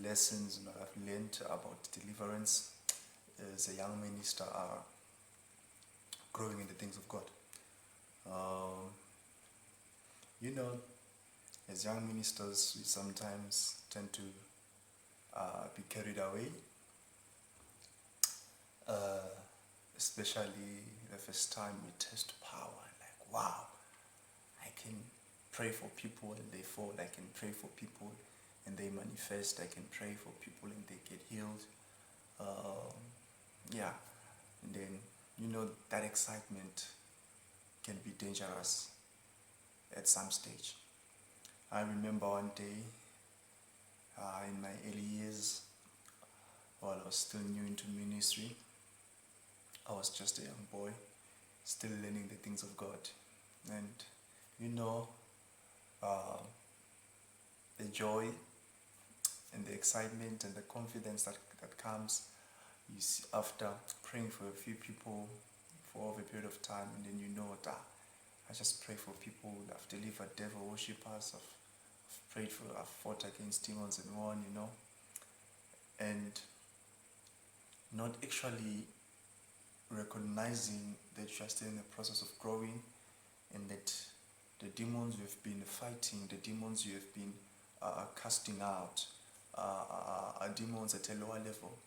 lessons that I've learned about deliverance as a young minister are growing in the things of God. Um, you know, as young ministers, we sometimes tend to be carried away, uh, especially the first time we test power. Like, wow, I can pray for people and they fall. I can pray for people and they manifest. I can pray for people and they get healed. Yeah, and then that excitement can be dangerous at some stage. I remember one day in my early years, while I was still new into ministry, I was just a young boy, still learning the things of God. And you know, uh, the joy and the excitement and the confidence that comes you see after praying for a few people for over a period of time, and then that I just pray for people, I've delivered devil worshippers, I've prayed for, I've fought against demons and won, and not actually recognizing that you are still in the process of growing, and that the demons you have been fighting, the demons you have been casting out, are demons at a lower level,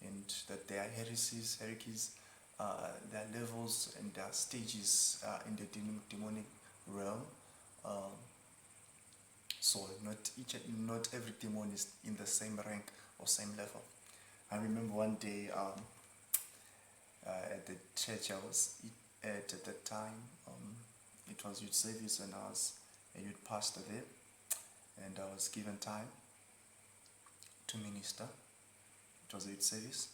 and that there are heresies, there are levels and there are stages in the demonic realm. Um, so not every demon is in the same rank or same level. I remember one day at the church I was at that time, it was youth service and I was a youth pastor there, and I was given time to minister. It was a youth service,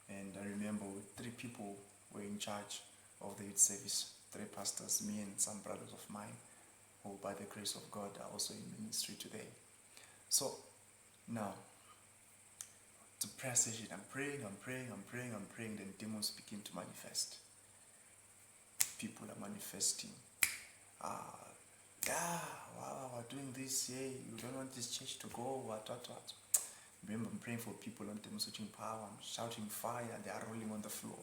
and I remember three people were in charge of the youth service, three pastors, me and some brothers of mine, who by the grace of God are also in ministry today. So now, the prayer session, I'm praying, then demons begin to manifest. People are manifesting. Wow, we're doing this, yeah, you don't want this church to go, what. Remember, I'm praying for people on demonstrating power, I'm shouting fire, they are rolling on the floor.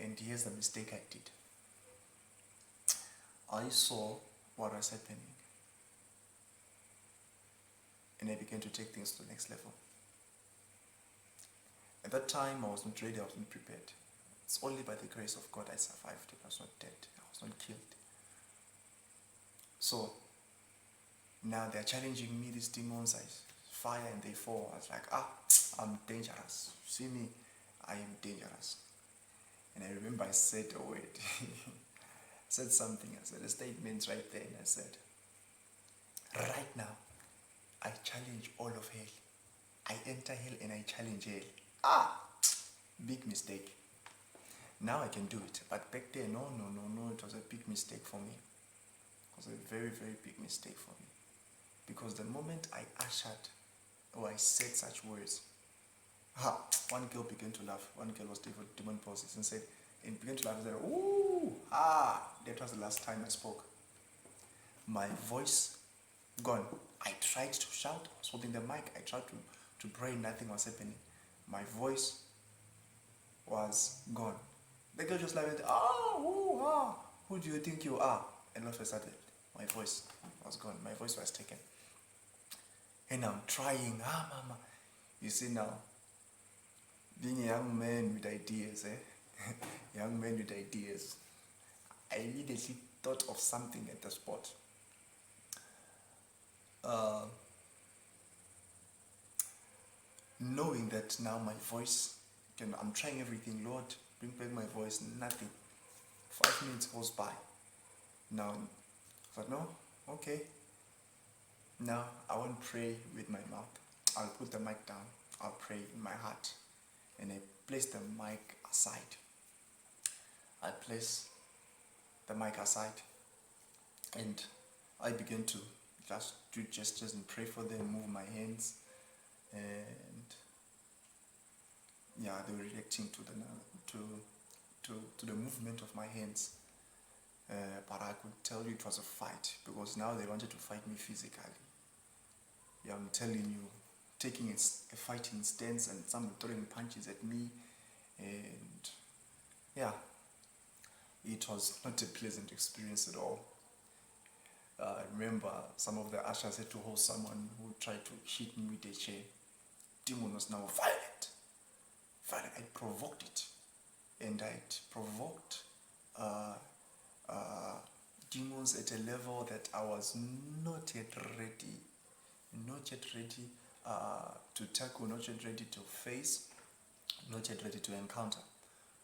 And here's the mistake I did. I saw what was happening, and I began to take things to the next level. At that time, I was not ready, I was not prepared. It's only by the grace of God I survived. I was not dead, I was not killed. So now they're challenging me, these demons, I fire and they fall. I was like, I'm dangerous. You see me, I am dangerous. And I remember I said a word. I said something, I said a statement right there, and I said, right now, I challenge all of hell. I enter hell and I challenge hell. Big mistake. Now I can do it, but back then, no, it was a big mistake for me. It was a very, very big mistake for me. Because the moment I ushered, or I said such words, one girl began to laugh. One girl was demon possessed and began to laugh and said, ooh, that was the last time I spoke. My voice gone. I tried to shout, I was holding the mic, I tried to pray, nothing was happening. My voice was gone. The girl just laughed, who do you think you are? And all of a sudden, my voice was gone, my voice was taken. And I'm trying, mama. You see now, being a young man with ideas, young man with ideas, I immediately thought of something at the spot. Knowing that now my voice, I'm trying everything, Lord, bring back my voice, nothing. 5 minutes goes by. Now, I thought, no, okay. Now, I won't pray with my mouth. I'll put the mic down. I'll pray in my heart. And I place the mic aside. I place the mic aside. And I began to just do gestures and pray for them, move my hands. And yeah, they were reacting to the movement of my hands. But I could tell you it was a fight, because now they wanted to fight me physically. Yeah, I'm telling you, taking a fighting stance, and some throwing punches at me, and yeah, it was not a pleasant experience at all. I remember some of the ushers had to hold someone who tried to hit me with a chair. Demon was now violent. Violent. I provoked it. And I provoked uh, demons at a level that I was not yet ready. Not yet ready to tackle, not yet ready to face, not yet ready to encounter.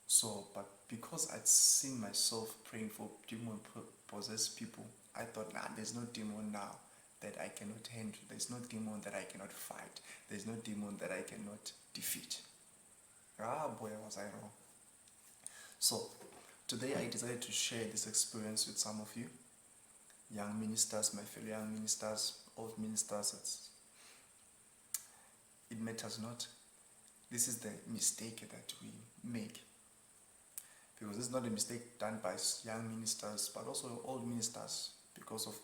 So, but because I'd seen myself praying for demon-possessed people, I thought, nah, there's no demon now that I cannot handle. There's no demon that I cannot fight. There's no demon that I cannot defeat. Ah, boy, was I wrong. So, today I decided to share this experience with some of you, young ministers, my fellow young ministers, old ministers. It matters not. This is the mistake that we make. Because this is not a mistake done by young ministers, but also old ministers, because of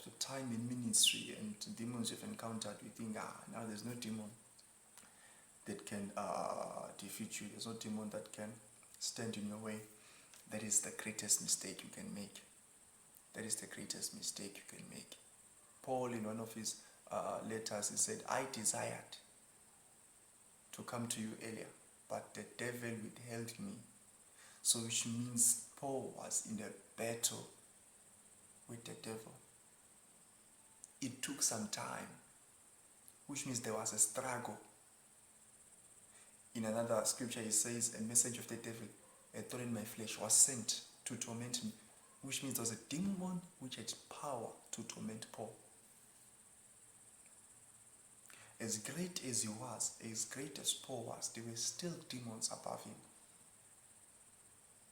the time in ministry and demons you've encountered. You think, now there's no demon that can defeat you. There's no demon that can stand in your way. That is the greatest mistake you can make. That is the greatest mistake you can make. Paul, in one of his letters, he said, I desired to come to you earlier, but the devil withheld me. So which means Paul was in a battle with the devil. It took some time, which means there was a struggle. In another scripture, it says, a message of the devil, a thorn in my flesh, was sent to torment me, which means there was a demon which had power to torment Paul. As great as he was, as great as Paul was, there were still demons above him.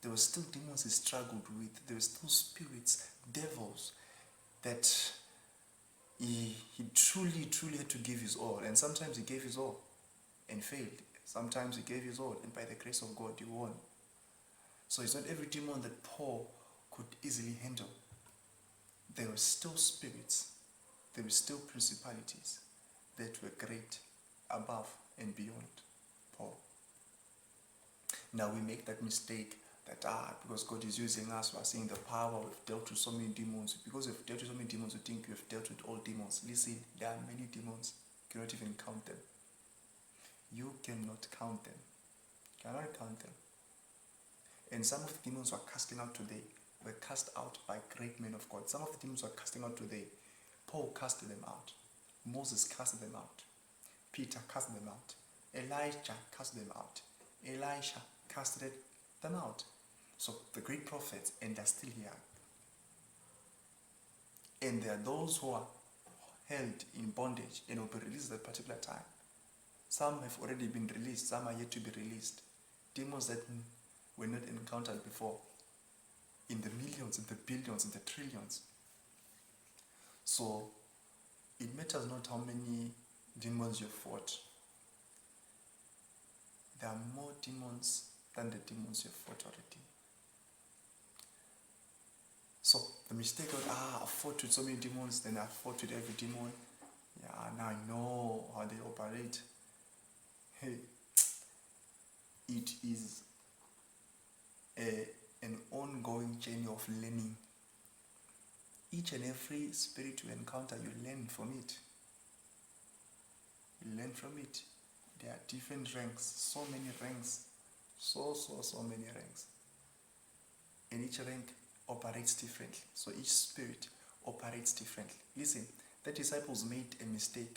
There were still demons he struggled with. There were still spirits, devils, that he truly, truly had to give his all. And sometimes he gave his all and failed. Sometimes he gave his all, and by the grace of God, he won. So it's not every demon that Paul could easily handle. There were still spirits. There were still principalities that were great above and beyond Paul. Now we make that mistake that because God is using us, we are seeing the power, we've dealt with so many demons. Because we've dealt with so many demons, we think we've dealt with all demons. Listen, there are many demons. You cannot even count them. You cannot count them. You cannot count them. And some of the demons we're casting out today were cast out by great men of God. Some of the demons we're casting out today, Paul casted them out. Moses casted them out. Peter casted them out. Elijah casted them out. Elisha casted them out. So the great prophets, and they're still here. And there are those who are held in bondage and will be released at a particular time. Some have already been released, some are yet to be released. Demons that were not encountered before, in the millions, in the billions, in the trillions. So it matters not how many demons you've fought. There are more demons than the demons you've fought already. So the mistake of, I fought with so many demons, then I fought with every demon. Yeah, now I know how they operate. Hey, it is an ongoing journey of learning. Each and every spirit you encounter, you learn from it. You learn from it. There are different ranks, so many ranks, so many ranks. And each rank operates differently. So each spirit operates differently. Listen, the disciples made a mistake,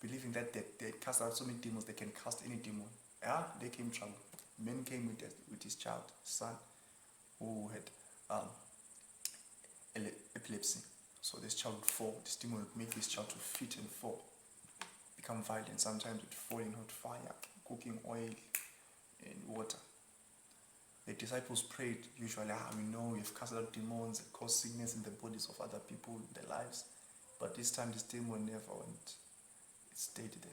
believing that they cast out so many demons, they can cast any demon. Yeah, they came trouble. Men came with his child, son, who had epilepsy. So this child would fall. This demon would make this child to fit and fall, become violent. Sometimes it would fall in hot fire, cooking oil and water. The disciples prayed, usually, we know we've cast out demons that cause sickness in the bodies of other people, in their lives. But this time this demon never went. It stayed there.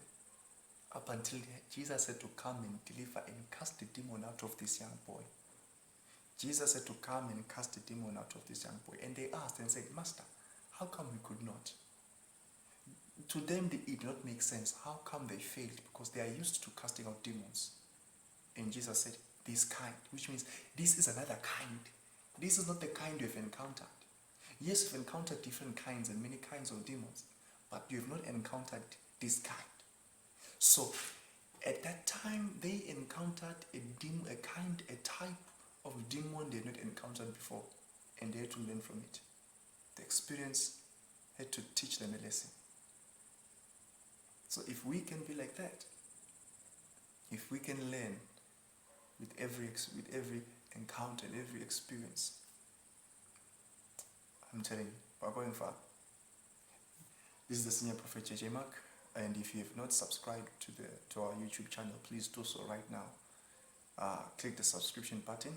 Up until Jesus had to come and deliver and cast the demon out of this young boy. Jesus had to come and cast the demon out of this young boy. And they asked and said, Master, how come we could not? to them it did not make sense. How come they failed? Because they are used to casting out demons. And Jesus said, this kind, which means this is another kind. This is not the kind you've encountered. Yes, you've encountered different kinds and many kinds of demons, but you have not encountered this kind. So, at that time, they encountered a type of demon they had not encountered before, and they had to learn from it. The experience had to teach them a lesson. So if we can be like that, if we can learn with every encounter and every experience, I'm telling you, we're going far. This is the Senior Prophet JJ Mark, and if you have not subscribed to our YouTube channel, please do so right now. Click the subscription button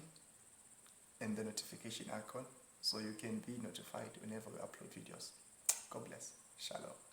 and the notification icon so you can be notified whenever we upload videos. God bless. Shalom.